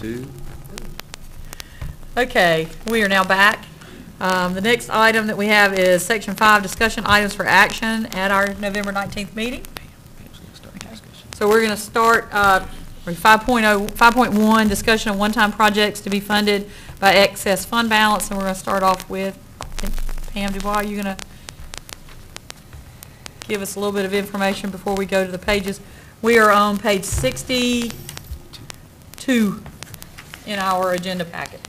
62. Okay, we are now back. The next item that we have is Section 5, discussion items for action at our November 19th meeting. So we're going to start 5.1, discussion of one-time projects to be funded by excess fund balance, and we're going to start off with Pam Dubois. You're going to give us a little bit of information before we go to the pages. We are on page 62 in our agenda packet.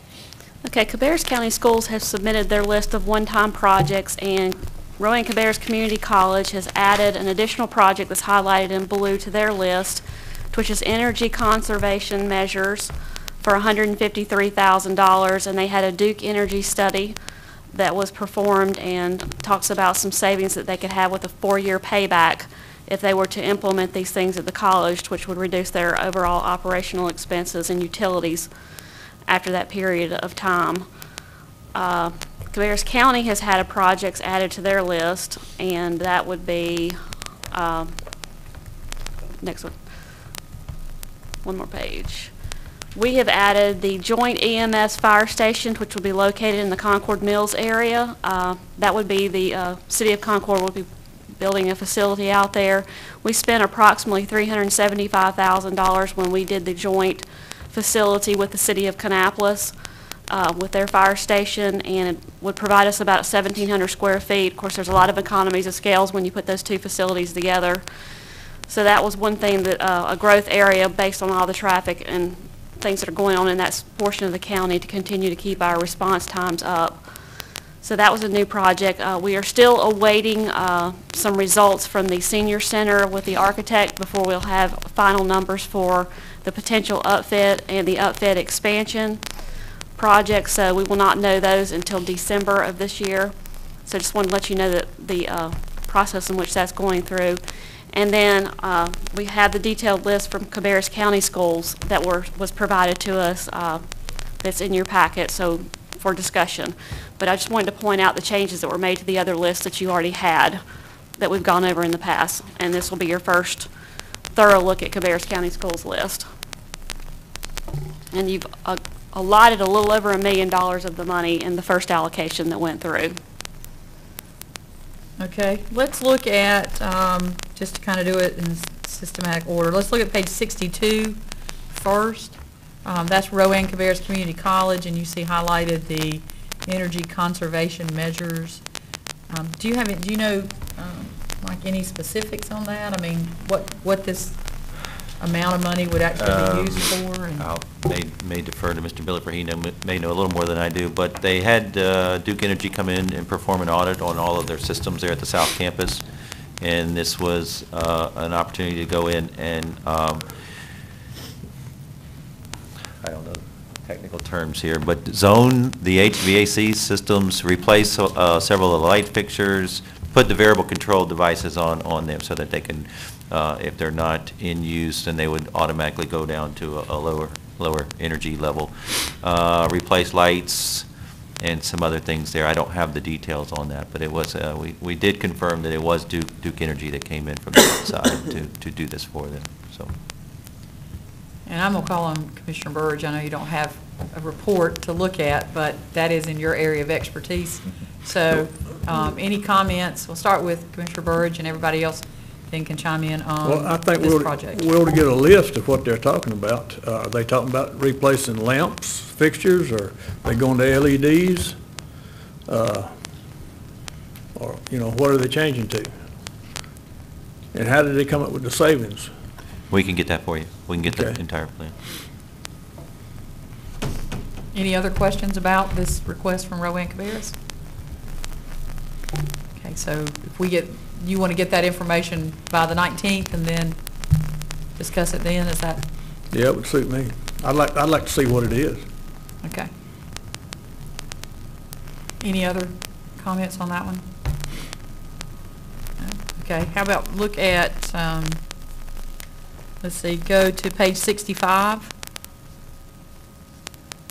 Okay, Cabarrus County Schools have submitted their list of one-time projects, and Rowan Cabarrus Community College has added an additional project that's highlighted in blue to their list, which is energy conservation measures for $153,000, and they had a Duke Energy study that was performed and talks about some savings that they could have with a 4-year payback if they were to implement these things at the college, which would reduce their overall operational expenses and utilities after that period of time. Cabarrus County has had a project added to their list, and that would be, next one more page. We have added the joint EMS fire station, which will be located in the Concord Mills area. That would be the City of Concord will be building a facility out there. We spent approximately $375,000 when we did the joint facility with the City of Kannapolis with their fire station, and it would provide us about 1,700 square feet. Of course, there's a lot of economies of scales when you put those two facilities together. So that was one thing that a growth area based on all the traffic and things that are going on in that portion of the county to continue to keep our response times up. So that was a new project. We are still awaiting some results from the senior center with the architect before we'll have final numbers for the potential upfit and the upfit expansion project. So we will not know those until December of this year. So just wanted to let you know that the process in which that's going through. And then we have the detailed list from Cabarrus County Schools that was provided to us that's in your packet, so for discussion. But I just wanted to point out the changes that were made to the other lists that you already had that we've gone over in the past. And this will be your first thorough look at Cabarrus County Schools list. And you've allotted a little over $1 million of the money in the first allocation that went through. Okay, let's look at, just to kind of do it in systematic order, let's look at page 62 first. That's Rowan Cabarrus Community College, and you see highlighted the energy conservation measures. Do you know like any specifics on that? I mean, what this amount of money would actually be used for? And I may defer to Mr. Biller, for he may know a little more than I do, but they had Duke Energy come in and perform an audit on all of their systems there at the South Campus, and this was an opportunity to go in and I don't know technical terms here, but zone the HVAC systems, replace several of the light fixtures, put the variable control devices on them so that they can, if they're not in use, then they would automatically go down to a lower energy level. Replace lights and some other things there. I don't have the details on that, but it was we did confirm that it was Duke Energy that came in from the outside to do this for them. So. And I'm going to call on Commissioner Burge. I know you don't have a report to look at, but that is in your area of expertise. So any comments? We'll start with Commissioner Burge, and everybody else then can chime in on I think this project. we ought to get a list of what they're talking about. Are they talking about replacing lamps, fixtures, or are they going to LEDs? Or, you know, what are they changing to? And how did they come up with the savings? We can get that for you. We can get Okay. the entire plan. Any other questions about this request from Rowan Cabarrus? Okay, so if you want to get that information by the 19th and then discuss it then, is that? Yeah, it would suit me. I'd like to see what it is. Okay. Any other comments on that one? Okay, how about look at, let's see, go to page 65.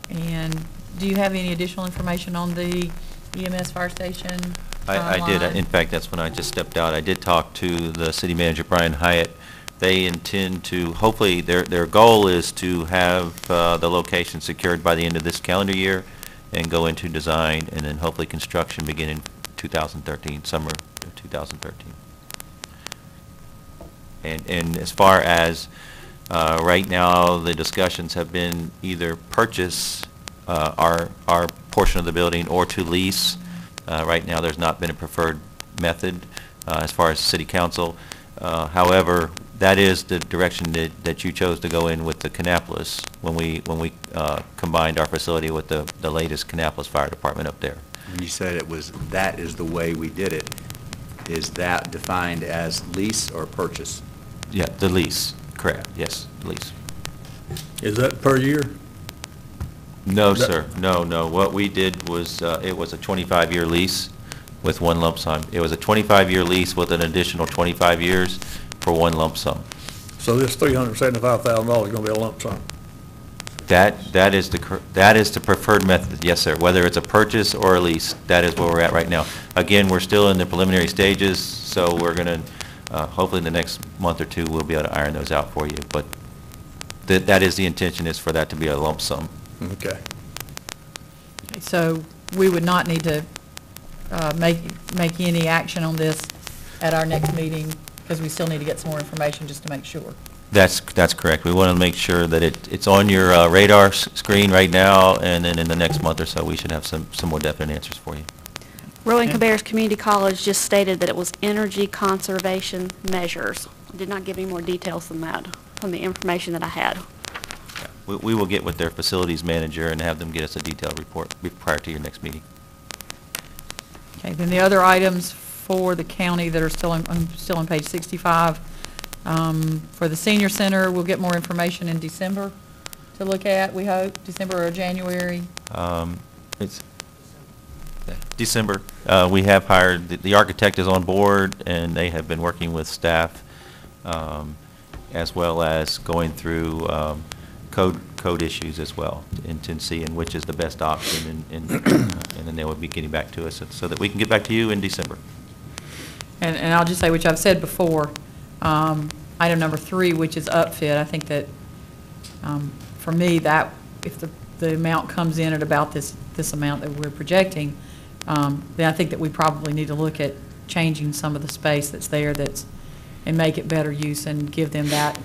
And do you have any additional information on the EMS fire station? I did. In fact, that's when I just stepped out. I did talk to the city manager, Brian Hyatt, they intend to, hopefully, their goal is to have the location secured by the end of this calendar year and go into design and then hopefully construction beginning 2013, summer of 2013. And as far as right now, the discussions have been either purchase our portion of the building or to lease. Right now, there's not been a preferred method as far as city council. However, that is the direction that you chose to go in with the Kannapolis when we combined our facility with the latest Kannapolis Fire Department up there. When you said that is the way we did it, is that defined as lease or purchase? Yeah, the lease, correct, yes, lease. Is that per year? No, sir, no. What we did was, it was a 25-year lease with one lump sum. It was a 25-year lease with an additional 25 years for one lump sum. So this $375,000 is going to be a lump sum? That is the preferred method, yes, sir. Whether it's a purchase or a lease, that is where we're at right now. Again, we're still in the preliminary stages, so we're going to, hopefully in the next month or two, we'll be able to iron those out for you. But that is the intention, is for that to be a lump sum. Okay. So we would not need to make any action on this at our next meeting, because we still need to get some more information just to make sure. That's correct. We want to make sure that it's on your radar screen right now, and then in the next month or so, we should have some more definite answers for you. Rowan Cabarrus Community College just stated that it was energy conservation measures. Did not give any more details than that from the information that I had. We will get with their facilities manager and have them get us a detailed report prior to your next meeting. Okay, then the other items for the county that are still on page 65. For the senior center, we'll get more information in December to look at, we hope, December or January. It's December. We have hired, the architect is on board, and they have been working with staff, as well as going through code issues as well, and seeing which is the best option, and then they will be getting back to us so that we can get back to you in December. And I'll just say, which I've said before, item number 3, which is upfit, I think that, for me, that if the amount comes in at about this amount that we're projecting, then I think that we probably need to look at changing some of the space that's there and make it better use and give them that.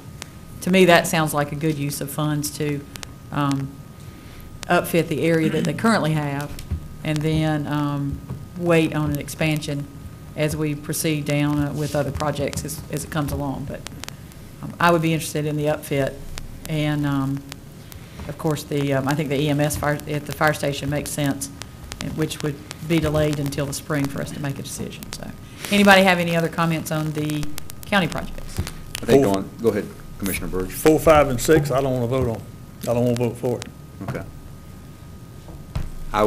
To me, that sounds like a good use of funds to upfit the area that they currently have, and then wait on an expansion as we proceed down with other projects as it comes along. But I would be interested in the upfit, and of course I think the EMS at the fire station makes sense, which would be delayed until the spring for us to make a decision. So, anybody have any other comments on the county projects? I think go ahead, Commissioner Burge. 4, 5, and 6, I don't want to vote on. I don't want to vote for it. Okay. I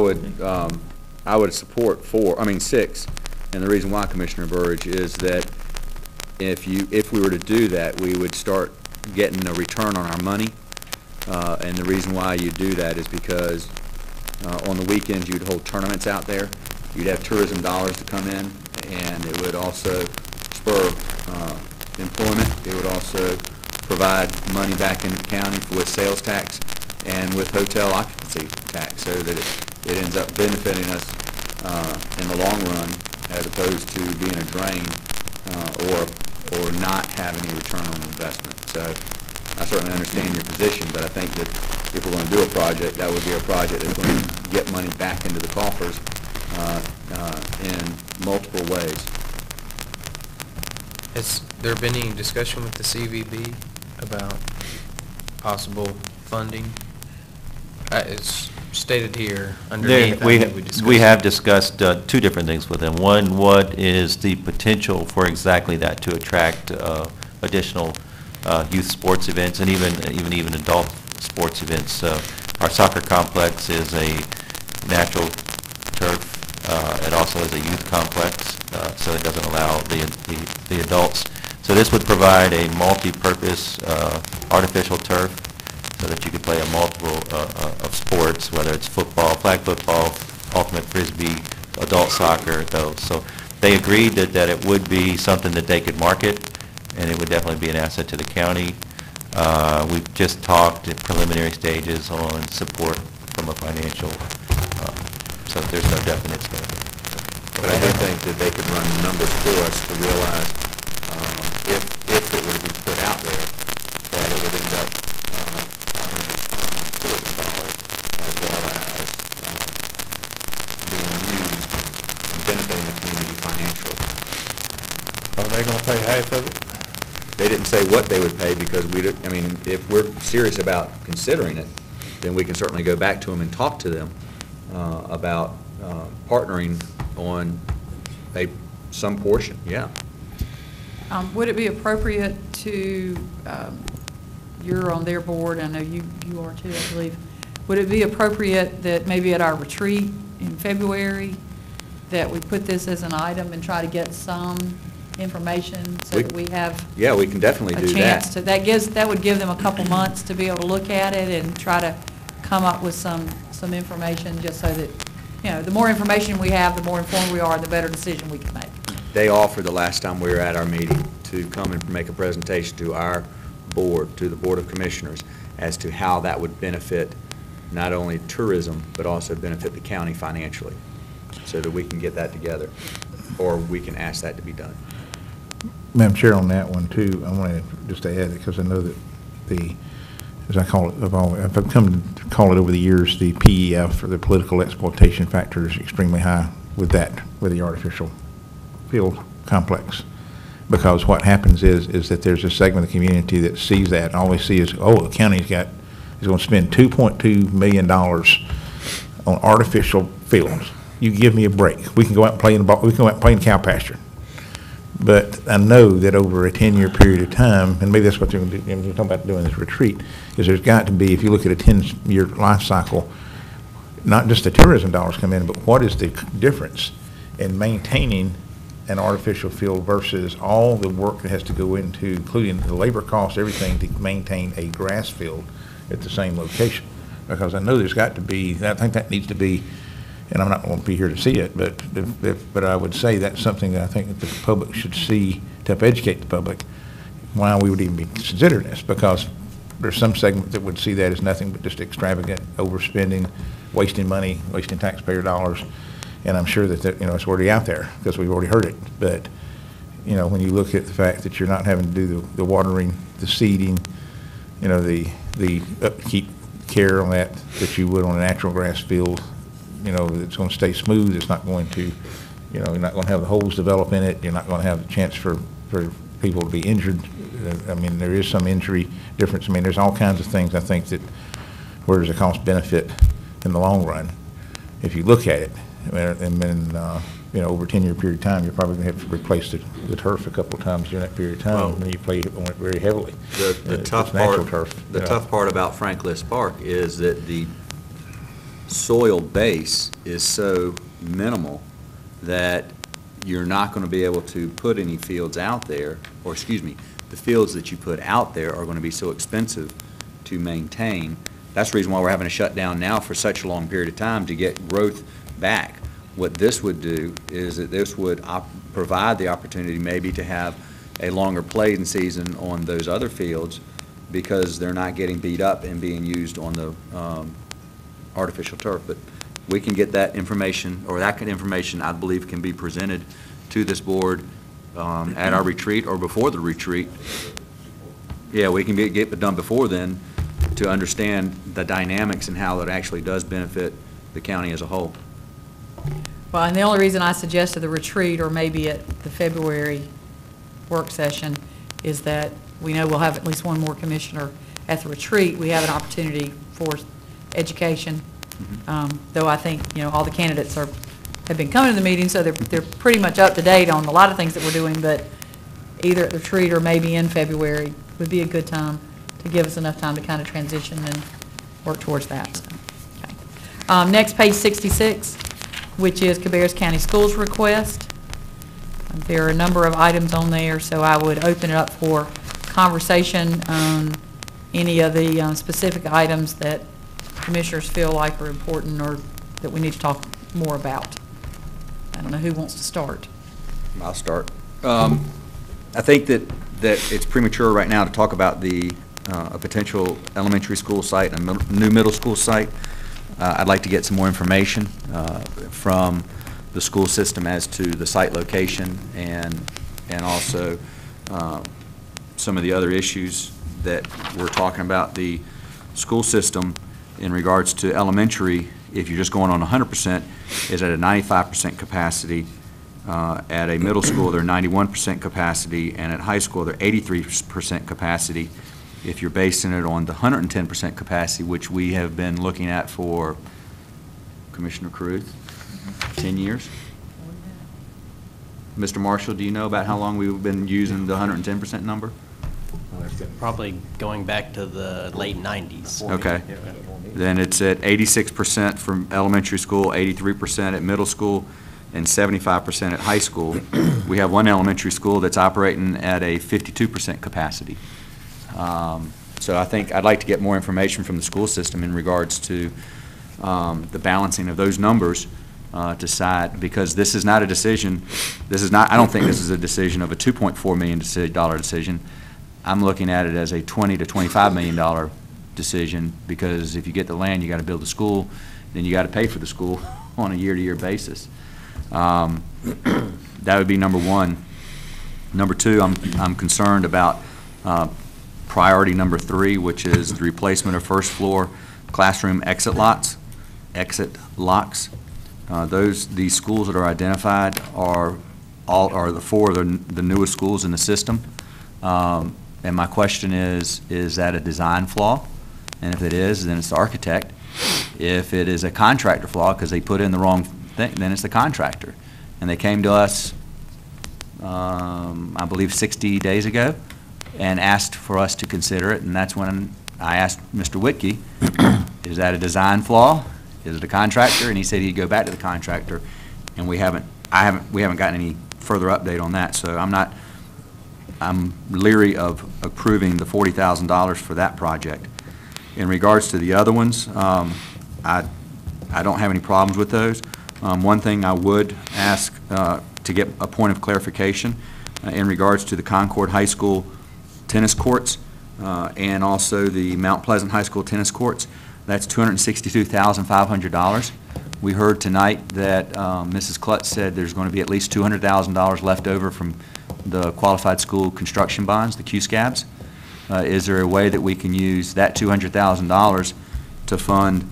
would support 6, and the reason why, Commissioner Burge, is that if we were to do that, we would start getting a return on our money, and the reason why you do that is because on the weekends you'd hold tournaments out there, you'd have tourism dollars to come in, and it would also spur employment. It would also provide money back into the county with sales tax and with hotel occupancy tax, so that it ends up benefiting us in the long run, as opposed to being a drain or not having a return on investment. So I certainly understand your position, but I think that if we're going to do a project, that would be a project that's going to get money back into the coffers in multiple ways. Has there been any discussion with the CVB about possible funding? It's stated here underneath. We have discussed 2 different things with them. One, what is the potential for exactly that to attract additional youth sports events and even adult sports events. Our soccer complex is a natural turf. It also is a youth complex, so it doesn't allow the adults. So this would provide a multi-purpose artificial turf, so that you could play a multiple of sports, whether it's football, flag football, ultimate frisbee, adult soccer, those. So they agreed that it would be something that they could market, and it would definitely be an asset to the county. We've just talked at preliminary stages on support from a financial, so there's no definite standard. But I do think that they could run the numbers for us to realize if it were to be put out there, that it would end up $100,000 as well as being used and benefiting the community financially. Are they gonna pay half of it? They didn't say what they would pay because I mean, if we're serious about considering it, then we can certainly go back to them and talk to them about partnering on some portion, yeah. Would it be appropriate to, you're on their board, I know you are too, I believe. Would it be appropriate that maybe at our retreat in February, that we put this as an item and try to get some information so that we have yeah, we can definitely do a chance to, that. that would give them a couple months to be able to look at it and try to come up with some information, just so that, you know, the more information we have, the more informed we are, the better decision we can make. They offered the last time we were at our meeting to come and make a presentation to our board, to the Board of Commissioners, as to how that would benefit not only tourism, but also benefit the county financially, so that we can get that together, or we can ask that to be done. Madam Chair, on that one too, I want to just add it because I know that as I call it, I've come to call it over the years, the PEF, or the political exploitation factor, is extremely high with the artificial field complex. Because what happens is that there's a segment of the community that sees that and all they see is, oh, the county's is going to spend $2.2 million on artificial fields. You give me a break. We can go out and play in the ball. We can go out and play in the cow pasture. But I know that over a 10-year period of time, and maybe that's what they're going to do, we're talking about doing this retreat, is there's got to be, if you look at a 10-year life cycle, not just the tourism dollars come in, but what is the difference in maintaining an artificial field versus all the work that has to go into, including the labor costs, everything, to maintain a grass field at the same location. Because I know there's got to be, I think that needs to be, and I'm not going to be here to see it, but I would say that's something that I think that the public should see, to help educate the public why we would even be considering this, because there's some segment that would see that as nothing but just extravagant overspending, wasting money, wasting taxpayer dollars, and I'm sure that you know, it's already out there because we've already heard it. But you know, when you look at the fact that you're not having to do the watering, the seeding, you know, the upkeep care on that you would on a natural grass field, you know, it's going to stay smooth. It's not going to, you know, you're not going to have the holes develop in it. You're not going to have the chance for people to be injured. I mean, there is some injury difference. I mean, there's all kinds of things, I think, that where there's a cost benefit in the long run, if you look at it. And then, you know, over a 10-year period of time, you're probably going to have to replace the turf a couple of times during that period of time. Well, and you play on it very heavily. The tough part about Frank Liss Park is that the soil base is so minimal that you're not going to be able to put any fields out there, or excuse me, the fields that you put out there are going to be so expensive to maintain. That's the reason why we're having to shut down now for such a long period of time to get growth back. What this would do is that this would provide the opportunity maybe to have a longer playing season on those other fields because they're not getting beat up and being used on the artificial turf. But we can get that information, or that information I believe can be presented to this board at our retreat or before the retreat. Yeah, we can get it done before then to understand the dynamics and how it actually does benefit the county as a whole. Well, and the only reason I suggested the retreat, or maybe at the February work session, is that we know we'll have at least one more commissioner at the retreat. We have an opportunity for education, though I think, you know, all the candidates have been coming to the meeting, so they're pretty much up to date on a lot of things that we're doing, but either at the retreat or maybe in February would be a good time to give us enough time to kind of transition and work towards that. So, okay. Next, page 66, which is Cabarrus County Schools request. There are a number of items on there, so I would open it up for conversation on any of the specific items that commissioners feel like are important or that we need to talk more about. I don't know who wants to start. I'll start. I think that that it's premature right now to talk about a potential elementary school site and a new middle school site. I'd like to get some more information from the school system as to the site location and also some of the other issues that we're talking about. The school system in regards to elementary, if you're just going on 100%, is at a 95% capacity. At a middle school, they're 91% capacity, and at high school, they're 83% capacity. If you're basing it on the 110% capacity, which we have been looking at for, Commissioner Caruth, 10 years? Mr. Marshall, do you know about how long we've been using the 110% number? Probably going back to the late 90s. Okay. Then it's at 86% from elementary school, 83% at middle school, and 75% at high school. We have one elementary school that's operating at a 52% capacity. So I think I'd like to get more information from the school system in regards to the balancing of those numbers to decide, because this is not a decision, I don't think this is a decision of a $2.4 million decision. I'm looking at it as a $20 to $25 million decision, because if you get the land, you got to build the school, then you got to pay for the school on a year-to-year basis. That would be number one. Number two, I'm concerned about priority number 3, which is the replacement of first floor classroom exit locks. These schools that are identified are the 4 of the newest schools in the system. And my question is that a design flaw? And if it is, then it's the architect. If it is a contractor flaw because they put in the wrong thing, then it's the contractor. And they came to us, I believe 60 days ago, and asked for us to consider it, and that's when I asked Mr. Whitkey, is that a design flaw? Is it a contractor? And he said he'd go back to the contractor, and we haven't gotten any further update on that. So I'm leery of approving the $40,000 for that project. In regards to the other ones, I don't have any problems with those. One thing I would ask to get a point of clarification in regards to the Concord High School tennis courts and also the Mount Pleasant High School tennis courts. That's $262,500. We heard tonight that Mrs. Klutz said there's going to be at least $200,000 left over from the qualified school construction bonds, the QSCABs. Is there a way that we can use that $200,000 to fund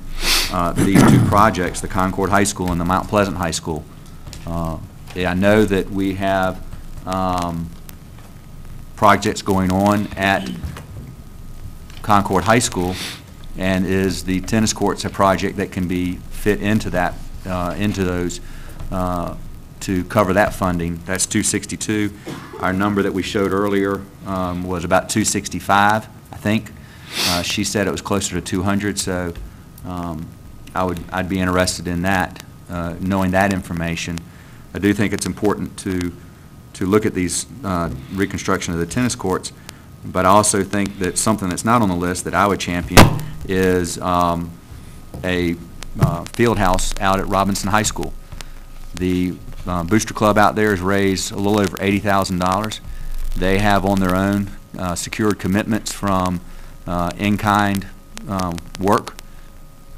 these 2 projects, the Concord High School and the Mount Pleasant High School? I know that we have projects going on at Concord High School, and is the tennis courts a project that can be fit into that, into those to cover that funding? That's $262. Our number that we showed earlier was about $265, I think. She said it was closer to $200, so I'd be interested in that, knowing that information. I do think it's important to look at these reconstruction of the tennis courts, but I also think that something that's not on the list that I would champion is a field house out at Robinson High School. The Booster Club out there has raised a little over $80,000. They have on their own secured commitments from in-kind work,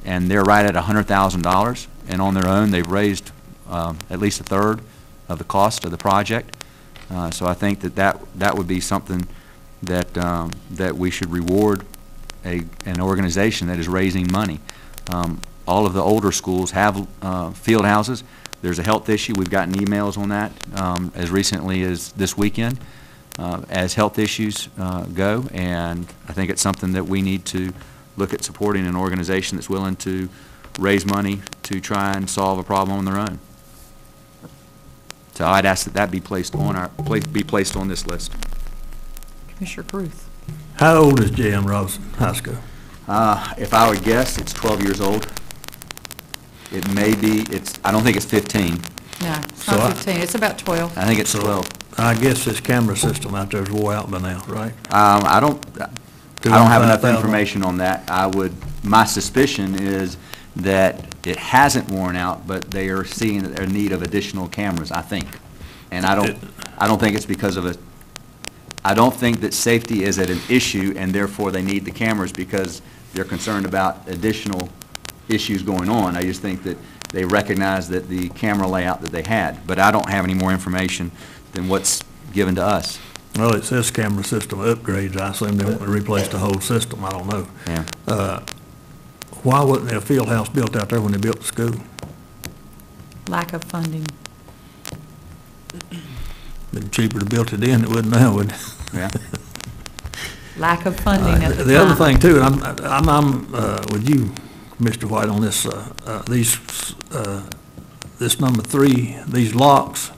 and they're right at $100,000. And on their own, they've raised at least a third of the cost of the project. So I think that would be something that we should reward an organization that is raising money. All of the older schools have field houses. There's a health issue. We've gotten emails on that as recently as this weekend as health issues go, and I think it's something that we need to look at supporting an organization that's willing to raise money to try and solve a problem on their own. So I'd ask that be placed on this list. Commissioner Caruth. How old is J.M. Robinson High School? If I would guess, it's 12 years old. It may be, I don't think it's 15. No, it's So not 15, it's about 12. I think it's 12. I guess this camera system out there is wore out by now, right? I don't have enough 205,000. information on that. My suspicion is that it hasn't worn out, but they are seeing that they're in need of additional cameras, I think. And I don't think it's because of I don't think that safety is an issue, and therefore they need the cameras because they're concerned about additional issues going on. I just think that they recognize that the camera layout that they had, but I don't have any more information than what's given to us. Well, it says camera system upgrades. I assume they want to replace the whole system. I don't know. Yeah. Why wasn't there a field house built out there when they built the school? Lack of funding. Been cheaper to build it in than it would now, wouldn't it? Yeah. Lack of funding at the time. The other thing too, and I'm with you, Mr. White, on this, this number 3, these locks.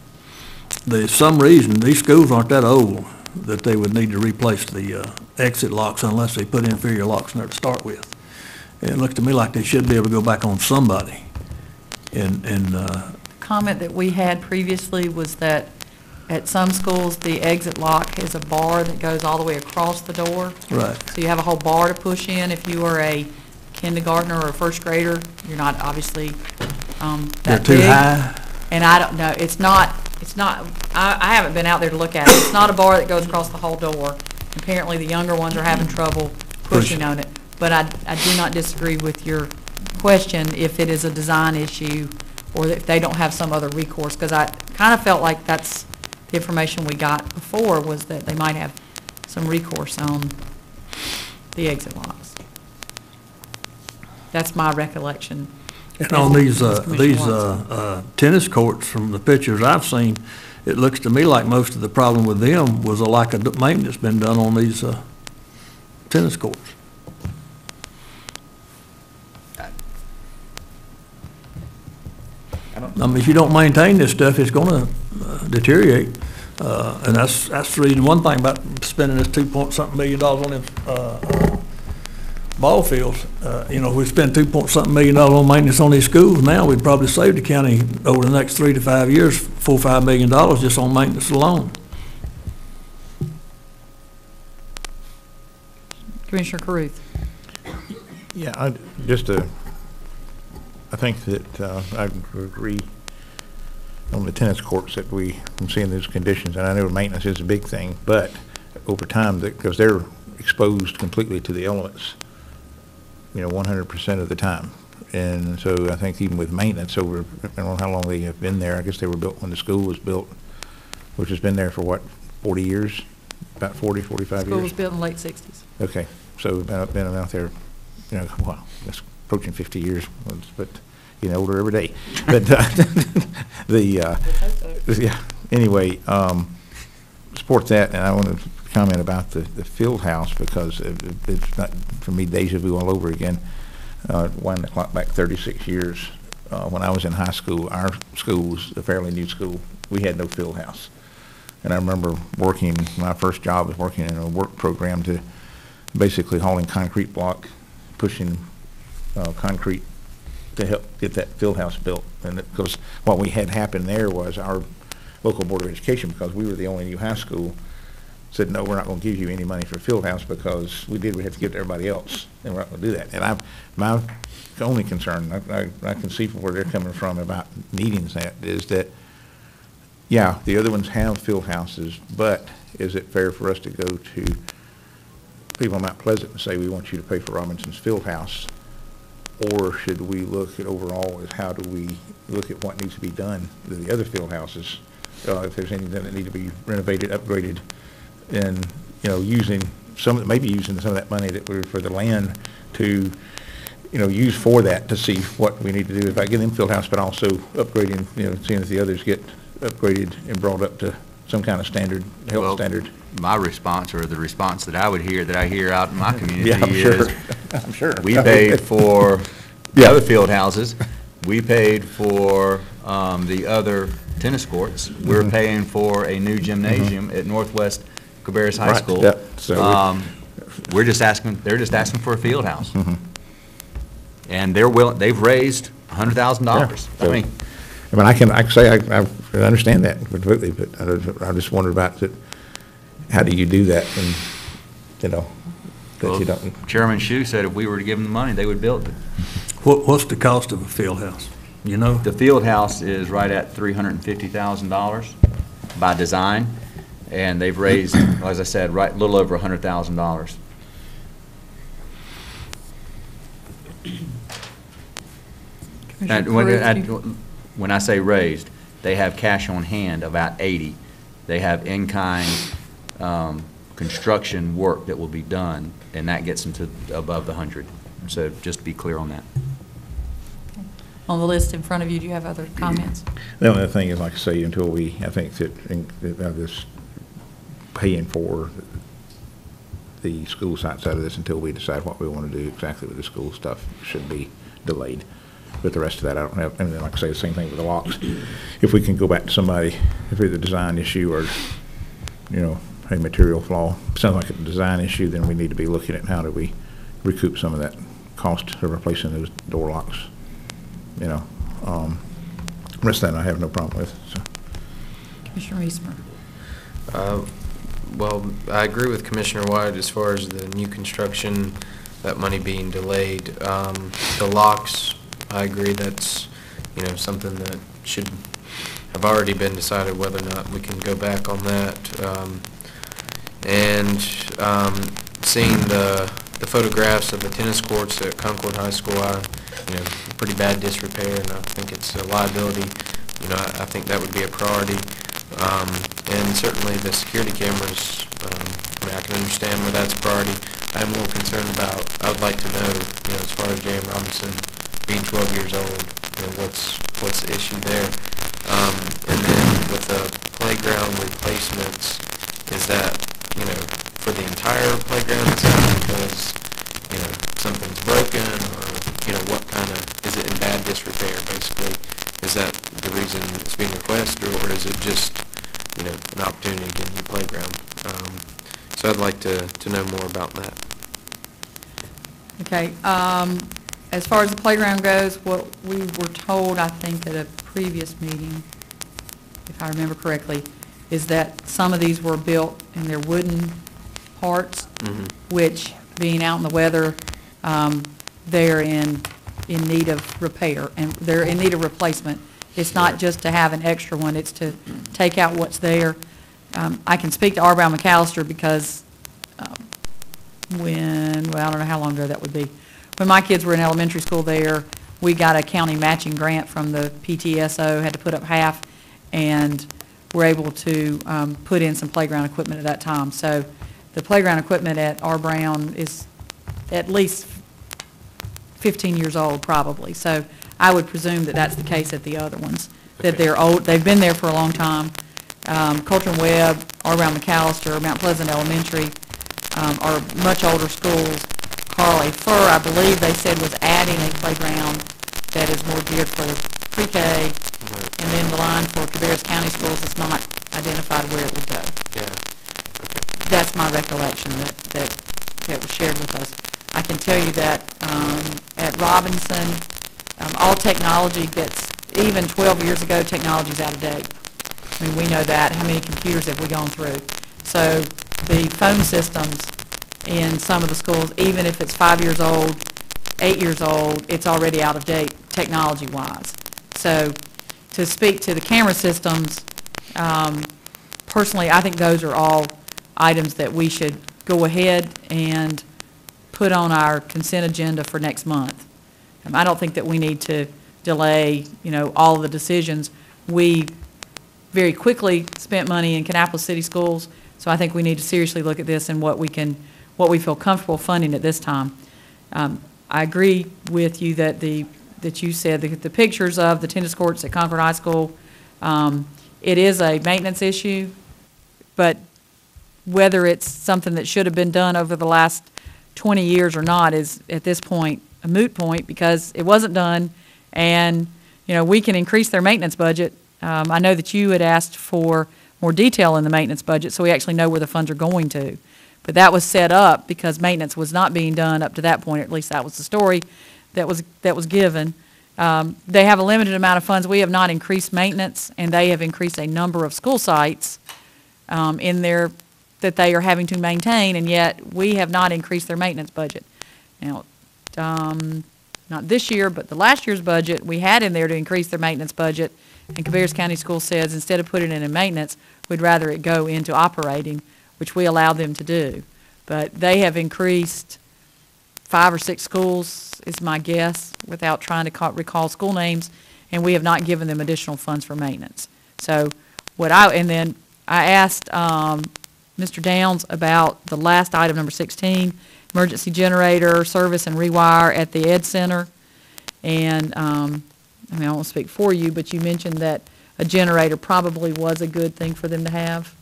There's some reason, these schools aren't that old that they would need to replace the exit locks unless they put inferior locks in there to start with. And it looks to me like they should be able to go back on somebody. Comment that we had previously was that at some schools, the exit lock is a bar that goes all the way across the door. Right. So you have a whole bar to push in. If you are a kindergartner or a first grader, you're not obviously They're that too big. high? And I don't know, it's not, I haven't been out there to look at it. It's not a bar that goes across the whole door. Apparently, the younger ones are having trouble pushing on it. But I do not disagree with your question if it is a design issue or if they don't have some other recourse, because I kind of felt like that's the information we got before, was that they might have some recourse on the exit locks. That's my recollection. And on these Commissioner tennis courts, from the pictures I've seen, it looks to me like most of the problem with them was a lack of maintenance been done on these tennis courts. I mean, if you don't maintain this stuff, it's gonna deteriorate. And that's the reason, one thing about spending this $2-point-something million on them ball fields. You know, we spend $2-point-something million on maintenance on these schools now, we'd probably save the county over the next 3 to 5 years, $4 or $5 million just on maintenance alone. Commissioner Caruth. Yeah, I think that I agree on the tennis courts that I'm seeing those conditions, and I know maintenance is a big thing, but over time, because they're exposed completely to the elements, 100% of the time. And so I think even with maintenance over, I don't know how long they have been there. I guess they were built when the school was built, which has been there for what, 40 years? About 40, 45 years? School was built in the late 60s. Okay, so been out there, wow, that's approaching 50 years, but getting older every day. But yeah, anyway, support that, and I want to comment about the field house, because it's not, for me, deja vu all over again. Wind the clock back 36 years. When I was in high school, our school was a fairly new school. We had no field house. And I remember working, my first job was working in a work program to basically hauling concrete block, pushing concrete to help get that field house built. And because what we had happen there was our local Board of Education, because we were the only new high school, said, no, we're not going to give you any money for field house, because we had to give it to everybody else, and we're not going to do that. And my only concern, I can see from where they're coming from about needing that, is that, yeah, the other ones have field houses, but is it fair for us to go to people in Mount Pleasant and say, we want you to pay for Robinson's field house? Or should we look at overall as how do we look at what needs to be done to the other field houses? If there's anything that need to be renovated, upgraded, and using some of that money that we're for the land to use for that, to see what we need to do about getting them field house, but also upgrading, seeing if the others get upgraded and brought up to some kind of standard, health standard. My response, or the response that I hear out in my community, Yeah, is I'm sure. We paid for the other field houses. We paid for the other tennis courts. We're paying for a new gymnasium at Northwest Cabarrus High School. Yep. So they're just asking for a field house. And they've raised $100,000. Yeah. I mean, I can say I understand that completely, but I just wonder about that. How do you do that? And that you don't. Chairman Shue said if we were to give them the money, they would build it. What's the cost of a field house? The field house is right at $350,000 by design. And they've raised, as I said, right, a little over $100,000. And when I say raised, they have cash on hand about 80. They have in-kind construction work that will be done, and that gets them to above the 100. So just to be clear on that. On the list in front of you, do you have other comments? The only thing is, like I say, until we, I think that this paying for the school site side of this, until we decide what we want to do exactly with the school stuff, should be delayed. But the rest of that, I don't have, and then like I say, the same thing with the locks. If we can go back to somebody, if it's a design issue or, you know, a material flaw, sounds like a design issue, then we need to be looking at how do we recoup some of that cost of replacing those door locks. You know, rest of that I have no problem with. So. Commissioner Eastmer. Well, I agree with Commissioner White as far as the new construction, that money being delayed. The locks, I agree that's, you know, something that should have already been decided whether or not we can go back on that. Seeing the photographs of the tennis courts at Concord High School, you know, pretty bad disrepair, and I think it's a liability. You know, I think that would be a priority. And certainly the security cameras, I mean, I can understand where that's a priority. I'm more concerned about, I would like to know, you know, as far as J.M. Robinson being 12 years old, you know, what's the issue there? And then with the playground replacements, is that, you know, for the entire playground, is that because, you know, something's broken, or, you know, what kind of, is it in bad disrepair, basically? Is that the reason it's being requested, or is it just, you know, an opportunity to get a new playground? So I'd like to know more about that. Okay. As far as the playground goes, what we were told, I think, at a previous meeting, if I remember correctly, is that some of these were built in their wooden parts, which, being out in the weather, they're in need of repair, and they're in need of replacement. It's not just to have an extra one, it's to take out what's there. I can speak to R. Brown McAllister because when, well, I don't know how long ago that would be. When my kids were in elementary school there, we got a county matching grant from the PTSO, had to put up half, and were able to put in some playground equipment at that time. So the playground equipment at R. Brown is at least 15 years old, probably. So I would presume that that's the case at the other ones, that they're old, they've been there for a long time. Coulter and Webb, R. Brown McAllister, Mount Pleasant Elementary are much older schools. Carl A. Furr, I believe they said, was adding a playground that is more geared for pre-K, and then the line for Cabarrus County Schools is not identified where it would go. Yeah. That's my recollection that was shared with us. I can tell you that at Robinson, all technology gets, even 12 years ago, technology's out of date. I mean, we know that. How many computers have we gone through? So the phone systems in some of the schools, even if it's 5 years old, 8 years old, it's already out of date technology-wise. So to speak to the camera systems, personally, I think those are all items that we should go ahead and put on our consent agenda for next month. I don't think that we need to delay, you know, all the decisions. We very quickly spent money in Kannapolis City Schools, so I think we need to seriously look at this and what we feel comfortable funding at this time. I agree with you that you said the pictures of the tennis courts at Concord High School, it is a maintenance issue, but whether it's something that should have been done over the last 20 years or not is at this point a moot point, because it wasn't done, and you know, we can increase their maintenance budget. I know that you had asked for more detail in the maintenance budget, so we actually know where the funds are going to. But that was set up because maintenance was not being done up to that point. At least that was the story that was given. They have a limited amount of funds. We have not increased maintenance, and they have increased a number of school sites in their that they are having to maintain, and yet we have not increased their maintenance budget. Now, not this year, but the last year's budget, we had in there to increase their maintenance budget, and Cabarrus County School says instead of putting it in maintenance, we'd rather it go into operating, which we allowed them to do. But they have increased 5 or 6 schools, is my guess, without trying to recall school names, and we have not given them additional funds for maintenance. So and then I asked Mr. Downs about the last item, number 16, emergency generator service and rewire at the Ed Center. And I won't speak for you, but you mentioned that a generator probably was a good thing for them to have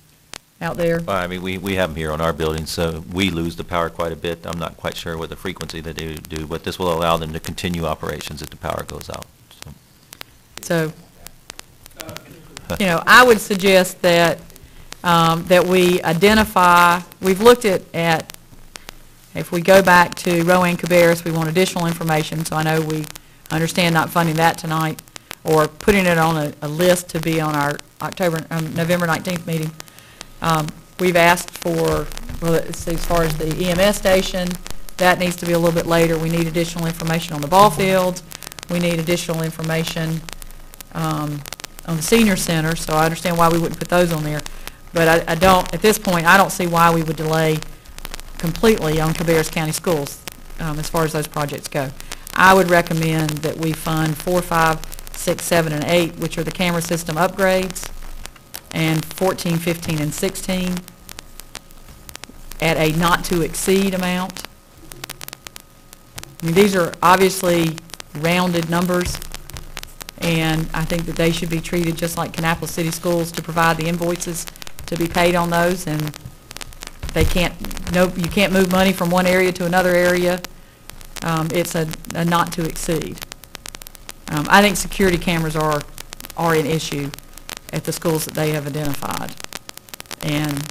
out there. Well, I mean, we have them here on our building, so we lose the power quite a bit. I'm not quite sure what the frequency that they do, but this will allow them to continue operations if the power goes out. So, I would suggest that that we identify, we've looked at if we go back to Rowan Cabarrus, we want additional information, so I know we understand not funding that tonight, or putting it on a list to be on our November 19th meeting. We've asked for, well, as far as the EMS station, that needs to be a little bit later. We need additional information on the ball fields. We need additional information on the senior center, so I understand why we wouldn't put those on there. But I don't, at this point, I don't see why we would delay completely on Cabarrus County Schools as far as those projects go. I would recommend that we fund 4, 5, 6, 7, and 8, which are the camera system upgrades, and 14, 15, and 16 at a not-to-exceed amount. I mean, these are obviously rounded numbers, and I think that they should be treated just like Kannapolis City Schools to provide the invoices to be paid on those, and they can't, you can't move money from one area to another area. It's a not to exceed. I think security cameras are an issue at the schools that they have identified. And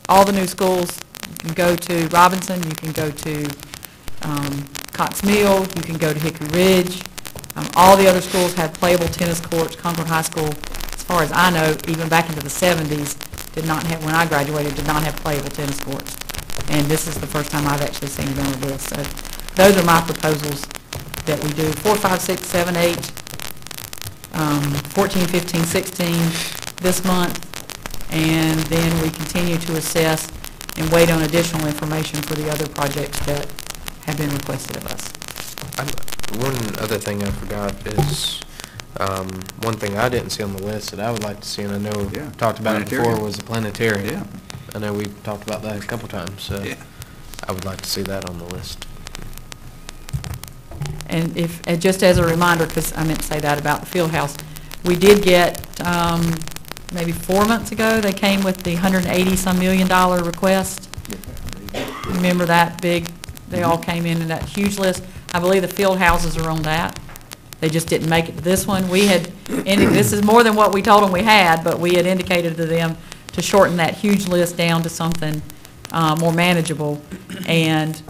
all the new schools, you can go to Robinson, you can go to Cox Mill, you can go to Hickory Ridge. All the other schools have playable tennis courts. Concord High School, as far as I know, even back into the 70s, did not have, when I graduated, did not have playable tennis courts. And this is the first time I've actually seen it on the list. So those are my proposals that we do. 4, 5, 6, 7, 8, 14, 15, 16 this month, and then we continue to assess and wait on additional information for the other projects that have been requested of us. One other thing I forgot is, one thing I didn't see on the list that I would like to see, and I know we talked about it before, was the planetarium. Yeah. I know we've talked about that a couple times, so Yeah. I would like to see that on the list. And just as a reminder, because I meant to say that about the field house, we did get, maybe 4 months ago, they came with the $180-some million request. Remember that big, they all came in that huge list. I believe the field houses are on that. They just didn't make it to this one. We had, this is more than what we told them we had, but we had indicated to them to shorten that huge list down to something more manageable. And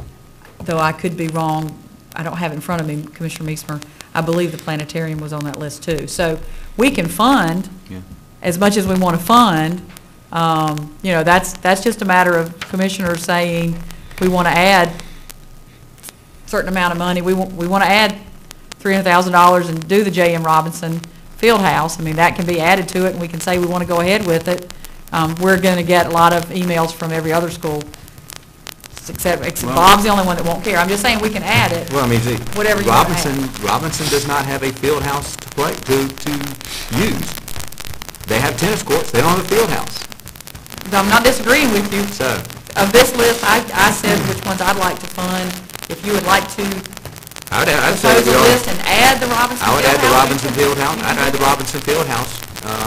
though I could be wrong, I don't have it in front of me, Commissioner Meismer, I believe the planetarium was on that list too. So we can fund as much as we want to fund. You know, that's just a matter of commissioners saying we want to add a certain amount of money. We want to add $300,000 and do the J.M. Robinson Fieldhouse. I mean, that can be added to it, and we can say we want to go ahead with it. We're going to get a lot of emails from every other school, except Bob's the only one that won't care. I'm just saying we can add it. Well, I mean, see, whatever you want to add. Robinson does not have a field house to use. They have tennis courts. They don't have a field house. I'm not disagreeing with you. So, Of this list, I said which ones I'd like to fund. If you would like to I'd say propose a list and add the Robinson I would add the Fieldhouse, Robinson Field House. I'd add the Robinson Field House,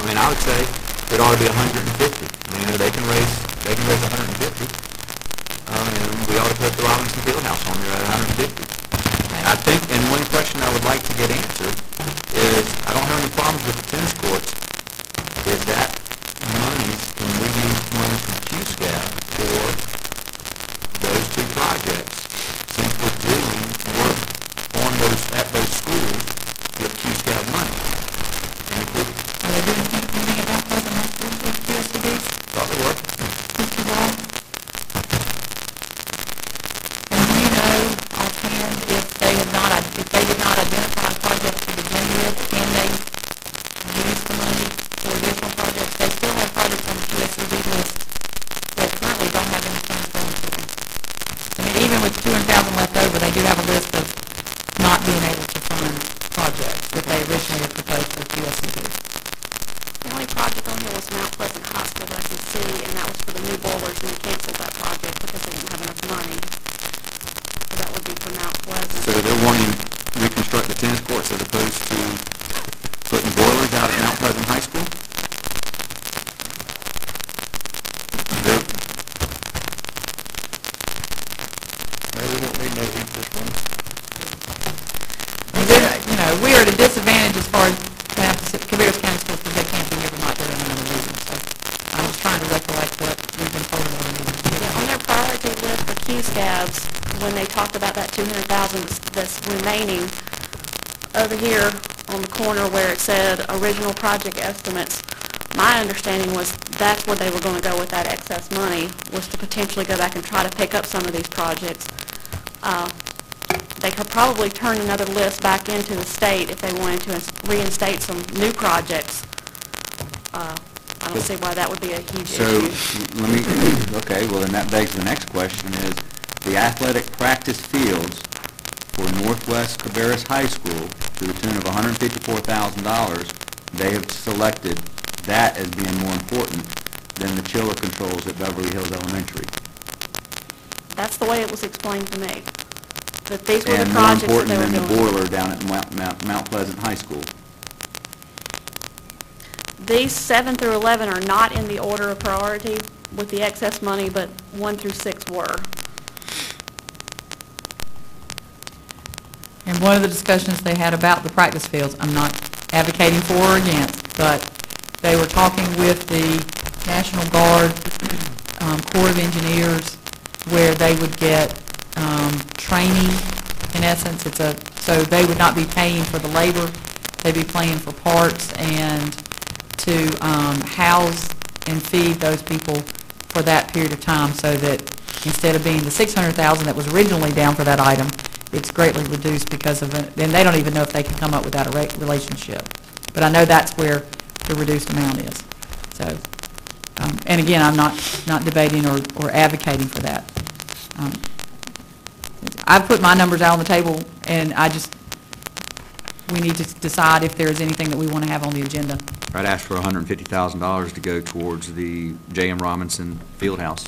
and I would say it ought to be 150. You know, they can raise 150, and we ought to put the Robinson Field House on there at 150. I think, and one question I would like to get answered is, I don't have any problems with the tennis courts. Is that money, can we use money from QSCAD for those two projects, since we're doing work on at those schools with QSCAD money? And if we Are they doing anything about those in those schools with QSCDs? thought it was, Mr. Wall? And do you know offhand identified projects to begin with, can they use the money for additional projects? They still have projects on the PSCD list that currently don't have any funds going to them. I mean, even with 200,000 left over, they do have a list of not being able to fund projects that they originally had proposed for PSCD. The only project on here was Mount Pleasant Hospital that I can see, and that was for the new boilers, and they canceled that project because they didn't have enough money. So that would be for Mount Pleasant. So they're wanting to reconstruct the tennis courts as opposed to putting boilers out at Mount Pleasant High School? Maybe we don't need no heat this one. You know, we are at a disadvantage as far as Cabarrus County Schools because they can't be here tonight for another reason. So I'm just trying to recollect what we've been told about the meeting. Yeah, on their priority list for Q-Scabs, when they talked about that 200,000 that's remaining, over here on the corner where it said original project estimates, my understanding was that's where they were going to go with that excess money, was to potentially go back and try to pick up some of these projects. They could probably turn another list back into the state if they wanted to reinstate some new projects. I don't see why that would be a huge So, issue. let me, okay, well then that begs the next question is, the athletic practice fields for Northwest Cabarrus High School to the tune of $154,000, they have selected that as being more important than the chiller controls at Beverly Hills Elementary. That's the way it was explained to me. That these were the And more projects that important they were than the doing. boiler down at Mount Pleasant High School. These 7 through 11 are not in the order of priority with the excess money, but 1 through 6 were. And one of the discussions they had about the practice fields, I'm not advocating for or against, but they were talking with the National Guard, Corps of Engineers, where they would get training. In essence, so they would not be paying for the labor, they'd be paying for parts and to house and feed those people for that period of time, so that instead of being the $600,000 that was originally down for that item, it's greatly reduced because of it, and they don't even know if they can come up with that relationship. But I know that's where the reduced amount is. So, and again, I'm not debating or advocating for that. I've put my numbers out on the table, and we need to decide if there is anything that we want to have on the agenda. I'd ask for $150,000 to go towards the J.M. Robinson Fieldhouse.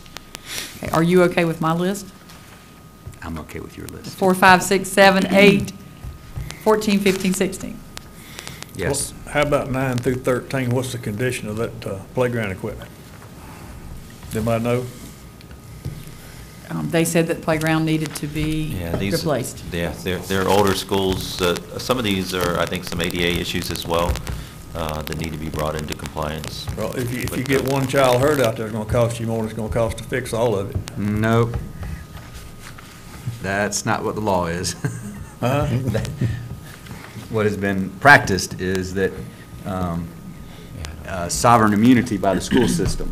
Okay, are you okay with my list? I'm okay with your list. 4, 5, 6, 7, 8, 14, 15, 16. Yes. Well, how about 9 through 13? What's the condition of that playground equipment? Anybody know? They said that playground needed to be replaced. Yeah, they're older schools. Some of these are, I think, some ADA issues as well that need to be brought into compliance. Well, if you get one child hurt out there, it's going to cost you more than it's going to cost to fix all of it. Nope. That's not what the law is. What has been practiced is that sovereign immunity by the school system.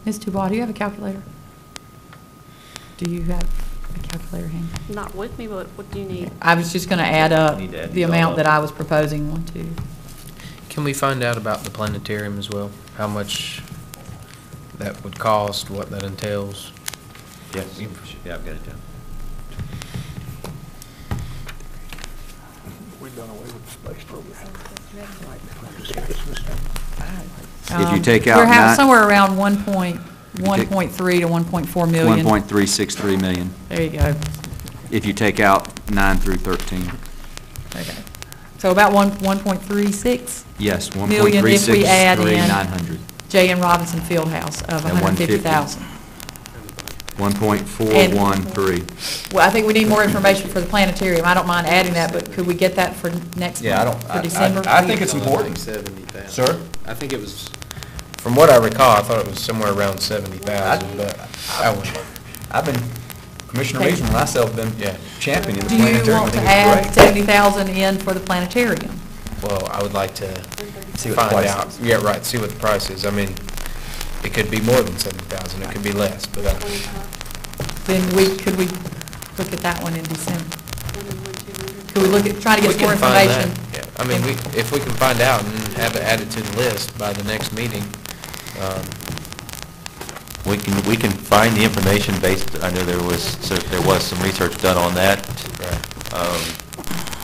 Ms. Dubois, do you have a calculator? Do you have a calculator handy? Not with me, but what do you need? I was just going to add up Need to add the these all amount up. that I was proposing. 1, 2. Can we find out about the planetarium as well? How much that would cost, what that entails? Yes, yeah, I've got it down. We've done away with the space program. If you take out We're somewhere around 1.3 to 1.4 million. 1.363 million. There you go. If you take out 9 through 13. Okay. So about 1.36 Yes, million if we add in 900. J.N. Robinson Fieldhouse of And 150,000. 1.413. Well, I think we need more information for the planetarium. I don't mind adding that, but could we get that for next month, for December? I think it's important. 70,000. Sir? I think it was, from what I recall, I thought it was somewhere around 70,000, but I've been, Commissioner Reason and myself been championing the Do you planetarium. want to add 70,000 in for the planetarium? well, I would like to See what the find price out. is. Yeah, right, see what the price is. I mean, it could be more than 70,000, it could be less, but Then could we look at that one in December? Could we look at, try to get We some more can find information? that. Yeah. I mean, if we can find out and have it added to the list by the next meeting, We can find the information based, I know there was some research done on that.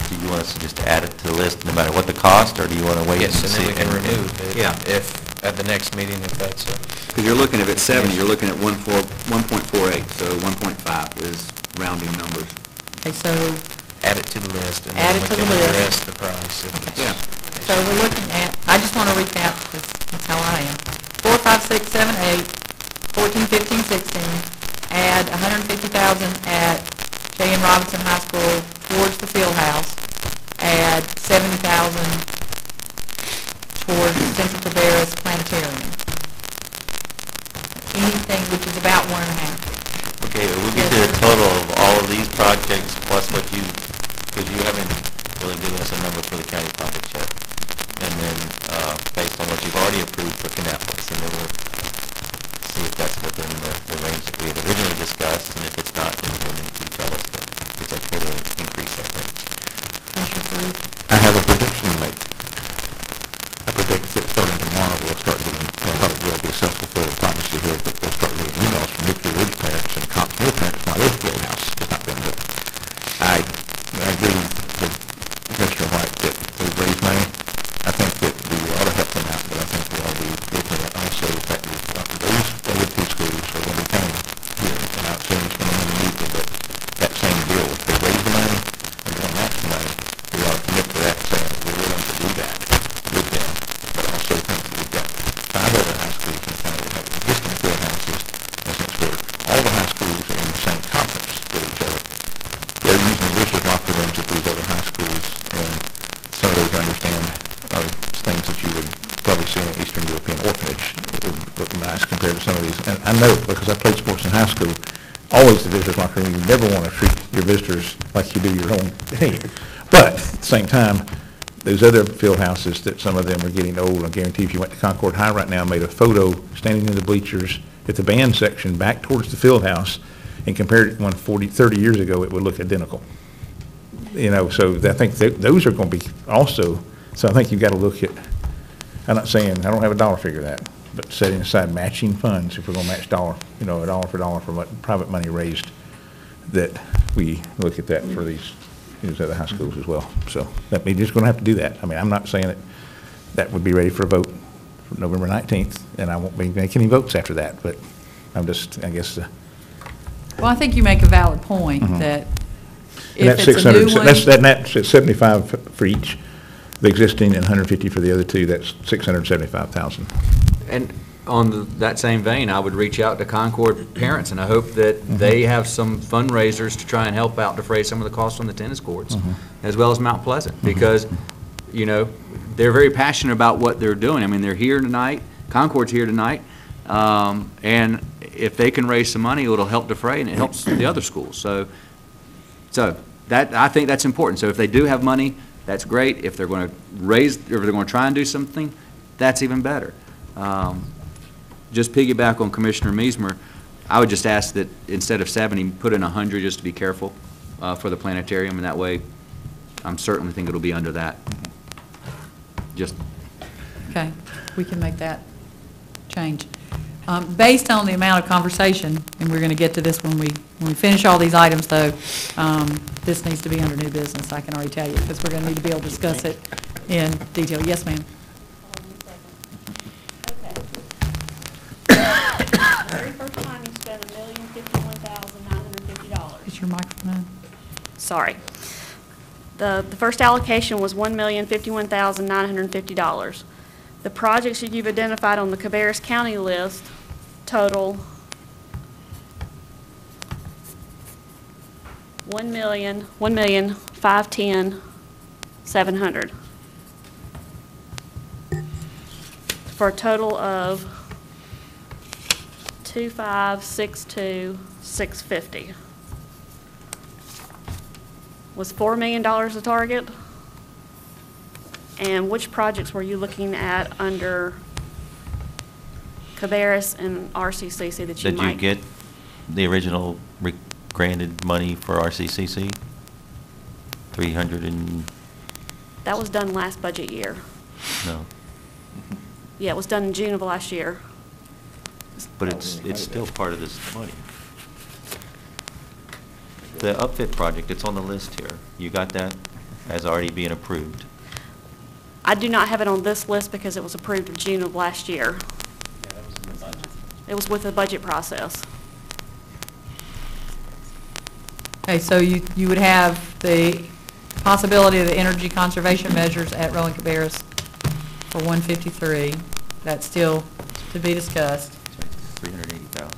Do you want us to just add it to the list no matter what the cost, or do you want to wait and yes, see? and then we can remove it. Yeah. If, at the next meeting, if that's a... Because you're looking, if it's 70, you're looking at 1.48, so 1.5 is rounding numbers. Okay, so, Add it to the list, and Add then it we to the can list. address the price. if Okay. it's- Yeah. so we're looking at, I just want to recap, because that's how I am. 4, 5, 6, 7, 8, 14, 15, 16, add 150,000 at J.N. Robinson High School towards the field house, add 70,000 towards Central Cabarrus Planetarium. Anything, which is about 1.5. Okay, we'll get to the total of all of these projects plus what you, because you haven't really given us a number for the county project yet. And then, based on what you've already approved for Kannapolis, and then we'll see if that's within the range that we had originally discussed, and if it's not, then we'll need to tell us that it's okay to increase that range. Commissioner Bree? I have a prediction to make. I predict that starting tomorrow, we'll start getting, well, probably will be self-fulfilling prophecy here, but we'll start getting emails from Hickory Ridge parents and Cox Mill parents why their field house has not been built. I agree with Commissioner White that we've raised money. I think that we ought to help them out, but I think we ought to be looking at also the fact that those other two schools are going to be paying here. And I'm saying it's going to be needed, but that same deal, if they raise the money, they're going to match the money, we ought to commit to that, saying we're willing to do that with them. But I also think that we've got 5 other high schools in the county that have existing field houses, and since all the high schools are in the same conference with each other, they're using rigid locker rooms at these other high schools, and some of those I understand are things that you would probably see in an Eastern European orphanage. It would look nice compared to some of these. And I know, because I played sports in high school, always the visitors' locker room, you never want to treat your visitors like you do your own. But at the same time, those other field houses that some of them are getting old, I guarantee if you went to Concord High right now and made a photo standing in the bleachers at the band section back towards the field house and compared it to one 30 years ago, it would look identical. You know, so I think those are going to be also, so I think you've got to look at, I'm not saying, I don't have a dollar figure of that, but setting aside matching funds, if we're going to match dollar, you know, a dollar for private money raised, that we look at that for these other high schools as well. So that means you're just going to have to do that. I mean, I'm not saying that that would be ready for a vote for November 19th, and I won't be making any votes after that, but I'm just, I guess. Well, I think you make a valid point that And if that's it's a new 600, one. that's 75 for each, the existing, and 150 for the other two, that's 675,000. And on that same vein, I would reach out to Concord parents, and I hope that they have some fundraisers to try and help out defray some of the costs on the tennis courts, as well as Mount Pleasant, because, you know, they're very passionate about what they're doing. I mean, they're here tonight, Concord's here tonight, and if they can raise some money, it'll help defray, and it helps the other schools. So that, I think that's important. So if they do have money, that's great. If they're going to raise, if they're going to try and do something, that's even better. Just piggyback on Commissioner Meismer, I would just ask that instead of 70, put in 100 just to be careful for the planetarium, and that way I'm certainly think it'll be under that. Just. Okay, we can make that change. Based on the amount of conversation, and we're going to get to this when we finish all these items, though, this needs to be under new business, I can already tell you, because we're going to need to be able to discuss it in detail. Yes, ma'am. Very first time you spent $1,051,950. Is your microphone on? Sorry. The first allocation was $1,051,950. The projects that you've identified on the Cabarrus County list total $1,510,700 for a total of $2,562,650. Was $4 million the target? And which projects were you looking at under Cabarrus and RCCC that you might? Did you get the original granted money for RCCC? 300 and, That was done last budget year. no, Yeah, it was done in June of last year. but it's still part of this money. The upfit project, it's on the list here. You got that as already being approved. I do not have it on this list because it was approved in June of last year. It was with the budget process. Okay, so you would have the possibility of the energy conservation measures at Rowan Cabarrus for 153. That's still to be discussed. 380,000.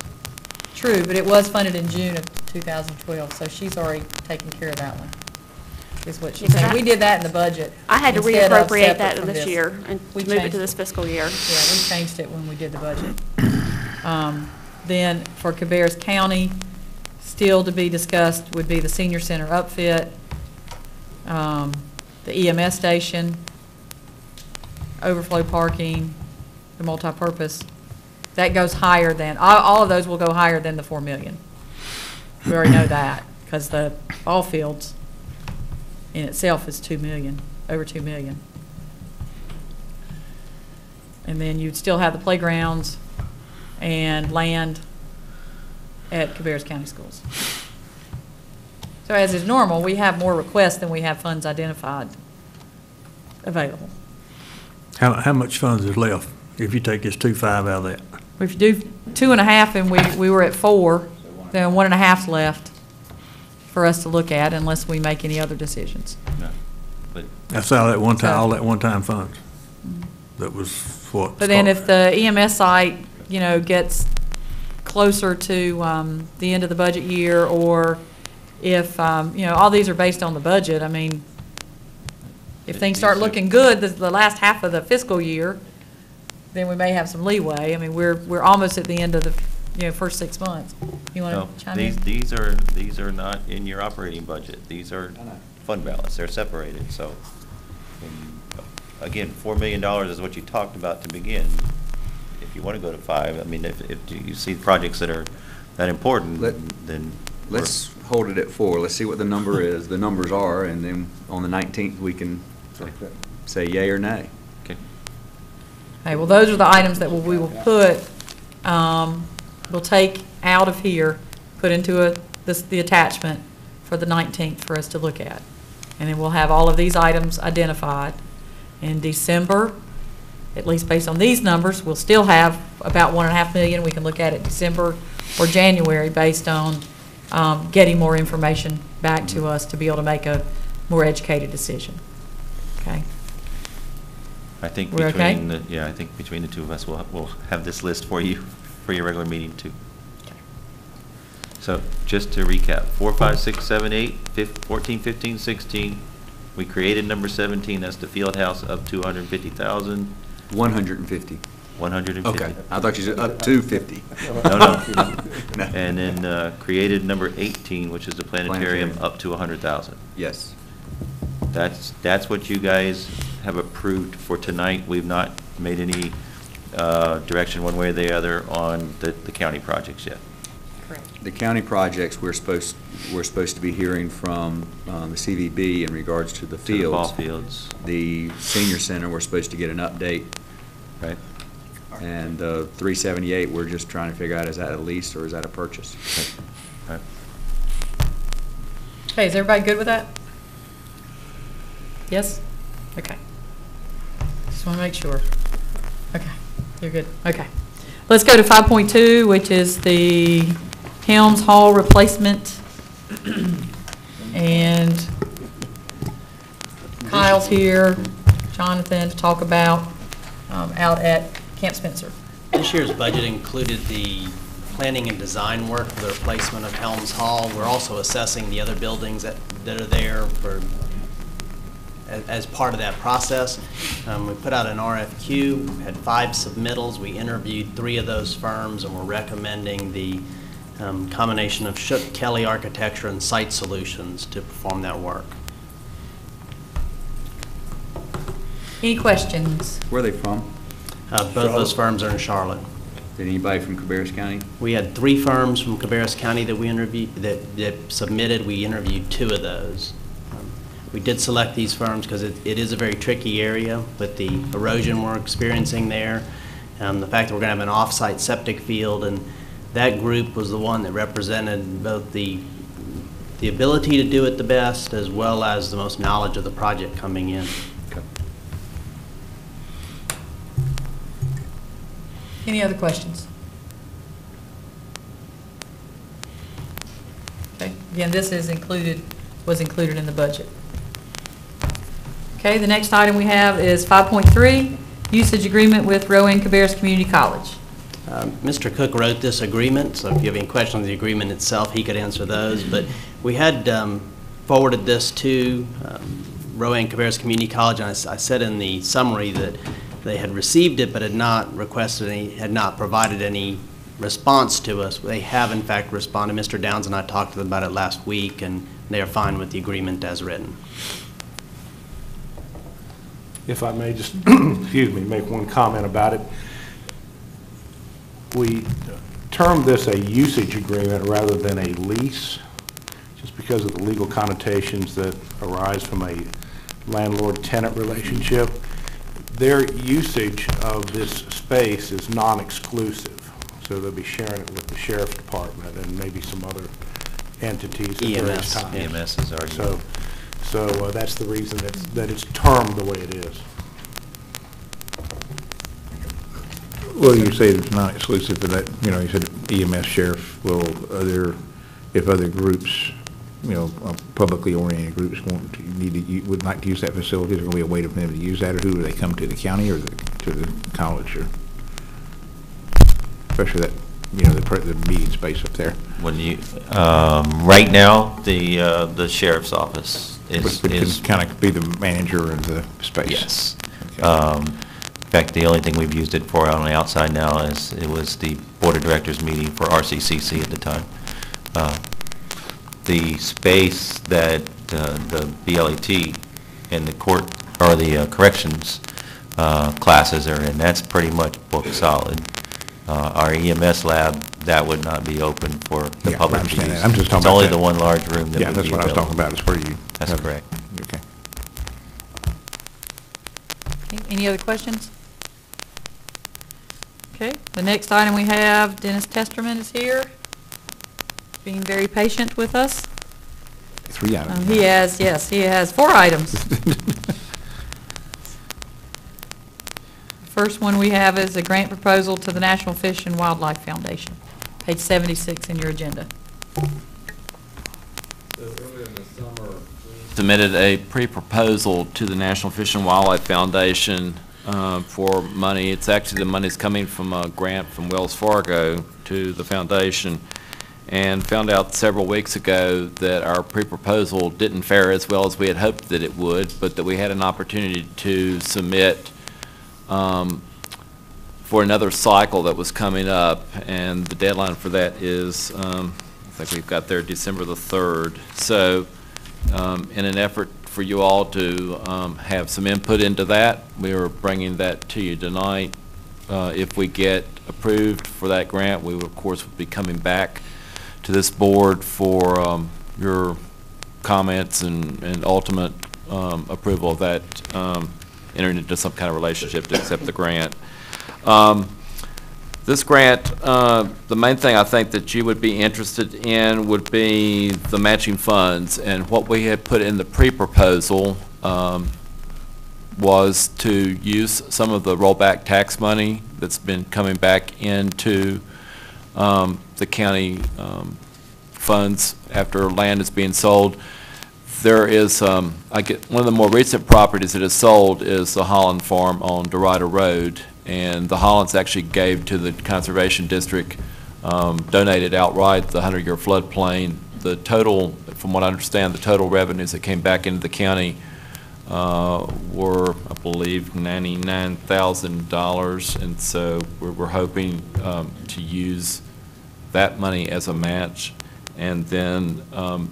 True, but it was funded in June of 2012, so she's already taken care of that one, is what she's saying. We did that in the budget. I had to instead of reappropriate separate that from this year and We move it changed to this fiscal year. Yeah, we changed it when we did the budget. Then for Cabarrus County, still to be discussed would be the senior center upfit, the EMS station, overflow parking, the multipurpose. That goes higher than, all of those will go higher than the 4 million. We already know that, because the ball fields in itself is 2 million, over 2 million. And then you'd still have the playgrounds and land at Cabarrus County Schools. So as is normal, we have more requests than we have funds identified available. How much funds is left if you take this 2.5 out of that? If you do 2.5 and we were at 4, then 1.5's left for us to look at unless we make any other decisions. No, but That's all that one time, So- all that one-time funds. That was what. But then if the EMS site, gets closer to the end of the budget year, or if, all these are based on the budget, I mean, if things start looking good the last half of the fiscal year, then we may have some leeway. I mean, we're almost at the end of the, first 6 months. You no, want to chime in? these are not in your operating budget. These are fund balance. They're separated, so. Again, $4 million is what you talked about to begin. If you want to go to 5, I mean, if you see projects that are that important, then. Let's hold it at 4. Let's see what the number is, the numbers are, and then on the 19th, we can say yay or nay. Okay. Okay, well, those are the items that we will put, we'll take out of here, put into the attachment for the 19th for us to look at. And then we'll have all of these items identified. In December, at least based on these numbers, we'll still have about 1.5 million. We can look at it December or January based on getting more information back to us to be able to make a more educated decision. Okay? I think We're okay? I think between the two of us, we'll have this list for you for your regular meeting too. Okay. So just to recap, 4, 5, 6, 7, 8, 14, 15, 16. We created number 17. That's the field house up to 150,000. 150. 150. Okay, I thought you said up to 50. No. And then created number 18, which is the planetarium, Planetarium. up to 100,000. Yes. That's what you guys have approved for tonight. We've not made any direction one way or the other on the county projects yet. Correct. The county projects, we're supposed to be hearing from the CVB in regards to the To the fields. ball fields, The senior center, we're supposed to get an update. right? And the 378, we're just trying to figure out, is that a lease or is that a purchase? Right. Okay, is everybody good with that? Yes? Okay. Just want to make sure. Okay, you're good. Okay. Let's go to 5.2, which is the Helms Hall replacement. And Kyle's here, Jonathan, to talk about out at Camp Spencer. This year's budget included the planning and design work for the replacement of Helms Hall. We're also assessing the other buildings that are there as part of that process. We put out an RFQ, had 5 submittals. We interviewed 3 of those firms, and we're recommending the combination of Shook Kelly Architecture and Site Solutions to perform that work. Any questions? Where are they from? Both of those firms are in Charlotte. Did anybody from Cabarrus County? We had 3 firms from Cabarrus County that we interviewed, that submitted. We interviewed 2 of those. We did select these firms because it is a very tricky area with the erosion we're experiencing there, the fact that we're going to have an off-site septic field, and that group was the one that represented both the ability to do it the best as well as the most knowledge of the project coming in. Any other questions? Okay, again, this was included in the budget. Okay, the next item we have is 5.3, usage agreement with Rowan Cabarrus Community College. Mr. Cook wrote this agreement, so if you have any questions on the agreement itself, he could answer those. But we had forwarded this to Rowan Cabarrus Community College, and I said in the summary that they had received it but had not requested any, had not provided any response to us. They have in fact responded. Mr. Downs and I talked to them about it last week, and they are fine with the agreement as written. If I may just, excuse me, make one comment about it. We termed this a usage agreement rather than a lease, just because of the legal connotations that arise from a landlord-tenant relationship. Their usage of this space is non-exclusive, so they'll be sharing it with the sheriff's department and maybe some other entities at various times. EMS is already. So that's the reason that it's termed the way it is. Well, you say it's not exclusive, but that, you know, you said EMS, sheriff, will if other groups, you know, publicly oriented groups would like to use that facility, is there going to be a way for them to use that, or who do they come to, the county or to the college, or especially that, you know, the meeting space up there? When you, right now, the sheriff's office is kind of be the manager of the space. Yes. Okay. In fact, the only thing we've used it for on the outside now is it was the board of directors meeting for RCCC at the time. The space that the BLET and the court or the corrections classes are in, that's pretty much booked solid. Our EMS lab, that would not be open for the public to use. I'm just talking it's about only that. the one large room that would that's be what available. I was talking about. Is where you. That's correct. Okay. Any other questions? Okay, the next item we have, Dennis Testerman is here, being very patient with us. 3 items. He has 4 items. First one we have is a grant proposal to the National Fish and Wildlife Foundation, page 76 in your agenda. Earlier in the summer, we submitted a pre-proposal to the National Fish and Wildlife Foundation for money. It's actually, the money's coming from a grant from Wells Fargo to the foundation, and found out several weeks ago that our pre-proposal didn't fare as well as we had hoped that it would, but that we had an opportunity to submit for another cycle that was coming up, and the deadline for that is, I think we've got there December the 3rd. So in an effort for you all to have some input into that, we are bringing that to you tonight. If we get approved for that grant, we will, of course, be coming back to this board for your comments and ultimate approval of that, entering into some kind of relationship to accept the grant. This grant, the main thing I think that you would be interested in would be the matching funds, and what we had put in the pre-proposal was to use some of the rollback tax money that's been coming back into the county funds after land is being sold. There is, one of the more recent properties that is sold is the Holland Farm on DeRuyter Road, and the Hollands actually gave to the Conservation District, donated outright the 100-year floodplain. The total, from what I understand, the total revenues that came back into the county were, I believe, $99,000, and so we're hoping to use that money as a match, and then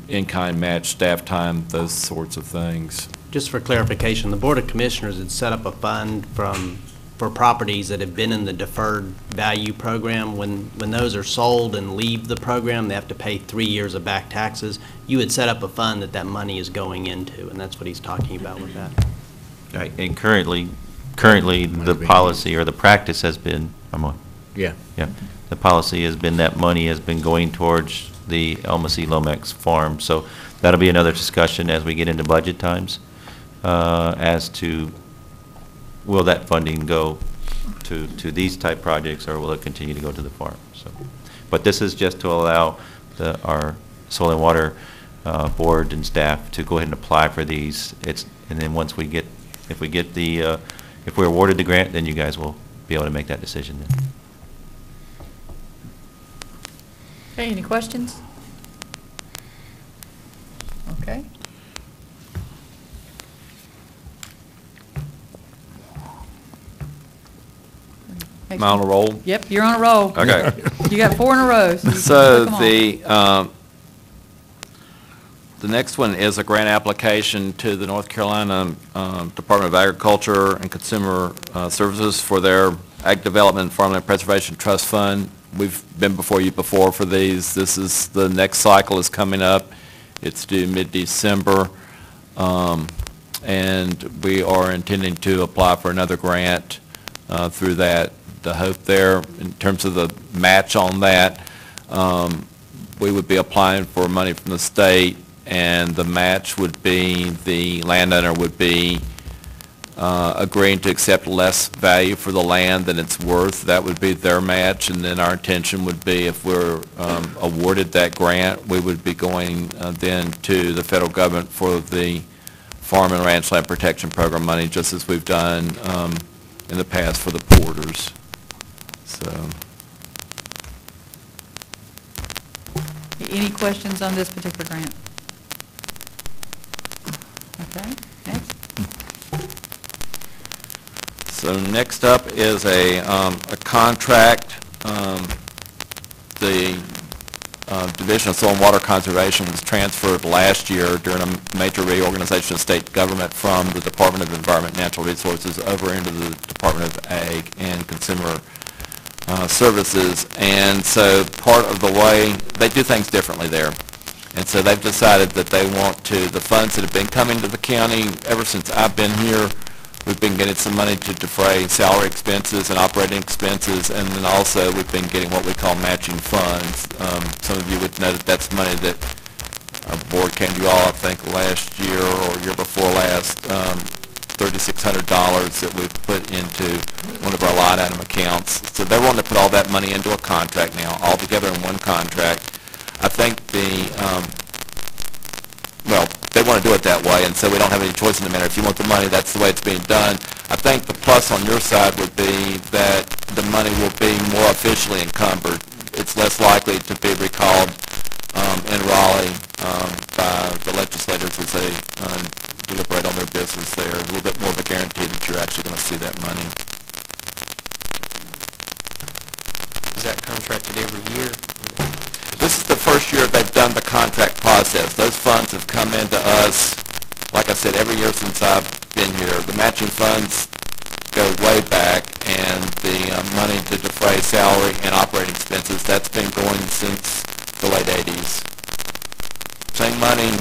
in-kind match, staff time, those sorts of things. Just for clarification, the Board of Commissioners had set up a fund from for properties that have been in the deferred value program. When those are sold and leave the program, they have to pay 3 years of back taxes. You would set up a fund that money is going into, and that's what he's talking about with that. Right, and currently, the policy or the practice has been, Yeah. yeah, the policy has been that money has been going towards the Elma C. Lomax farm. So that'll be another discussion as we get into budget times, as to will that funding go to these type projects, or will it continue to go to the farm? So, but this is just to allow our Soil and Water Board and staff to go ahead and apply for these. And then once we get, if we're awarded the grant, then you guys will be able to make that decision then. Okay, any questions? Okay. Am I on a roll? Yep, you're on a roll. Okay. You got 4 in a row. So you So click 'em all. the next one is a grant application to the North Carolina Department of Agriculture and Consumer Services for their Ag Development and Farmland Preservation Trust Fund. We've been before you before for these. This is, the next cycle is coming up. It's due mid-December. And we are intending to apply for another grant through that. The hope there, in terms of the match on that, we would be applying for money from the state, and the match would be, the landowner would be agreeing to accept less value for the land than it's worth. That would be their match, and then our intention would be, if we're awarded that grant, we would be going then to the federal government for the Farm and Ranch Land Protection Program money, just as we've done in the past for the porters. So. Any questions on this particular grant? Okay, next. So next up is a contract. The Division of Soil and Water Conservation was transferred last year during a major reorganization of state government from the Department of Environment and Natural Resources over into the Department of Ag and Consumer Services. And so part of the way, they do things differently there. And so they've decided that they want to, the funds that have been coming to the county ever since I've been here, we've been getting some money to defray salary expenses and operating expenses, and then also we've been getting what we call matching funds. Some of you would know that that's money that our board came to you all, I think, last year or year before last, $3,600 that we've put into one of our line item accounts. So they're wanting to put all that money into a contract now, all together in one contract. I think well, they want to do it that way, and so we don't have any choice in the matter. If you want the money, that's the way it's being done. I think the plus on your side would be that the money will be more officially encumbered. It's less likely to be recalled in Raleigh by the legislators as they deliberate on their business there. A little bit more of a guarantee that you're actually going to see that money. Is that contracted every year? This is the first year they've done the contract process. Those funds have come into us, like I said, every year since I've been here. The matching funds go way back, and the money to defray salary and operating expenses, that's been going since the late 80s. Same money,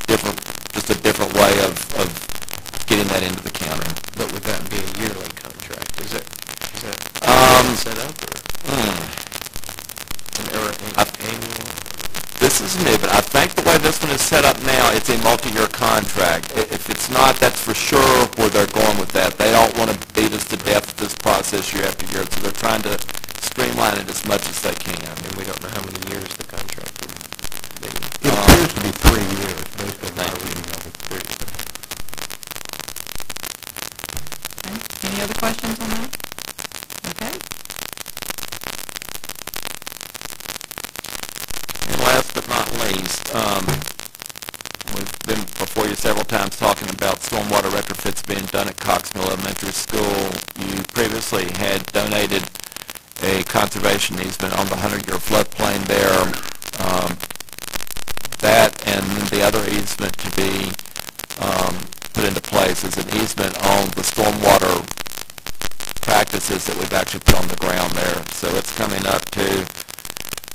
different, just a different way of getting that into the county. But would that be a yearly contract? Is that set up, or annual? This is new, but I think the way this one is set up now, it's a multi-year contract. If it's not, that's for sure where they're going with that. They don't want to beat us to death with this process year after year, so they're trying to streamline it as much as they can. And we don't know how many years the contract would be. It appears to be 3 years, based on my reading of it. Okay. Any other questions on that? Okay. And last but not least, we've been before you several times talking about stormwater retrofits being done at Coxmill Elementary School. You previously had donated a conservation easement on the 100-year floodplain there. That and the other easement to be put into place is an easement on the stormwater practices that we've actually put on the ground there. So it's coming up to,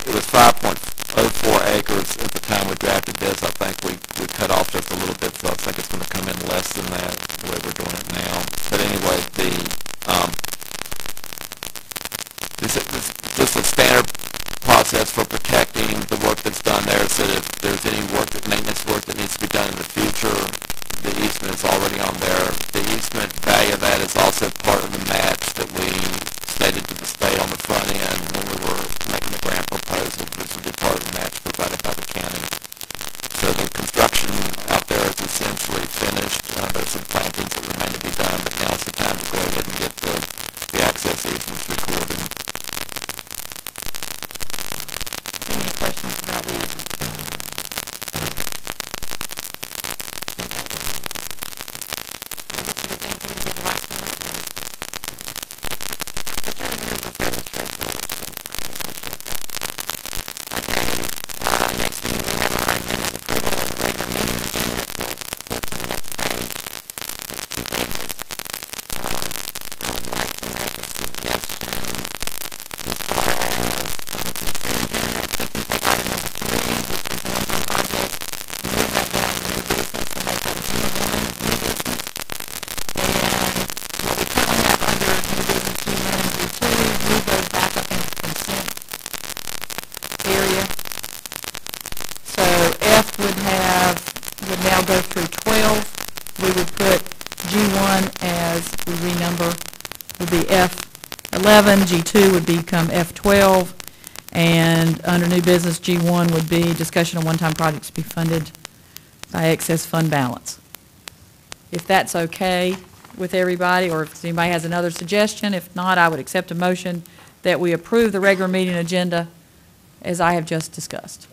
it was 5.04 acres at the time we drafted this. I think we cut off just a little bit, so I think it's going to come in less than that, the way we're doing it now. But anyway, this is just a standard process for protecting the work that's done there, so that if there's any maintenance work that needs to be done in the future, the easement is already on there. The easement value of that is also part of the match that we stated to the state on the front end when we were making the grant proposal. This would be part of the match provided by the county. So the construction out there is essentially finished. There's some plantings that remain to be done, but now's the time to go ahead and get the access easements recorded. Any questions about the easement? G2 would become F12, and under new business, G1 would be discussion of one-time projects to be funded by excess fund balance. If that's okay with everybody, or if anybody has another suggestion, if not, I would accept a motion that we approve the regular meeting agenda as I have just discussed.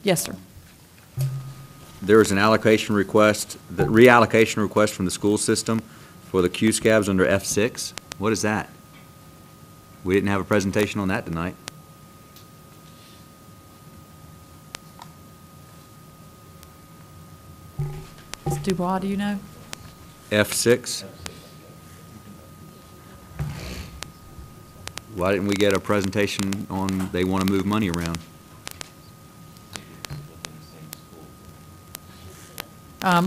Yes, sir. There is an allocation request, the reallocation request from the school system for the Q scabs under F6. What is that? We didn't have a presentation on that tonight. Ms. Dubois, do you know? F6. Why didn't we get a presentation on they want to move money around?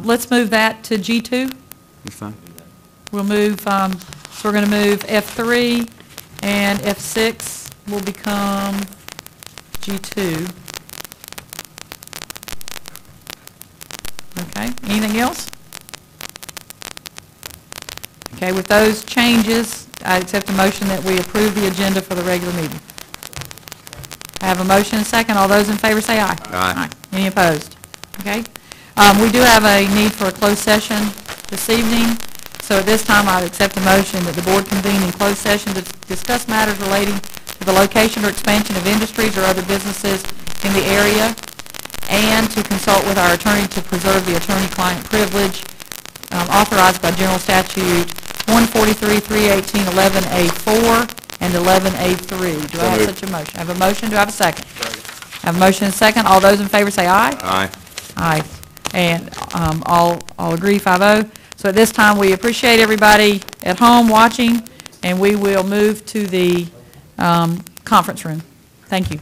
Let's move that to G2. That's fine. We'll move, so we're going to move F3, and F6 will become G2. Okay, anything else? Okay, with those changes, I accept a motion that we approve the agenda for the regular meeting. I have a motion and a second. All those in favor say aye. Aye. Any opposed? Okay. We do have a need for a closed session this evening. So at this time, I would accept a motion that the board convene in closed session to discuss matters relating to the location or expansion of industries or other businesses in the area, and to consult with our attorney to preserve the attorney-client privilege authorized by General Statute 143, 318, 11A4, and 11A3. Do I have such a motion? I have a motion. Do I have a second? I have a motion and a second. All those in favor say aye. Aye. Aye. And all agree, 5-0. So at this time, we appreciate everybody at home watching, and we will move to the conference room. Thank you.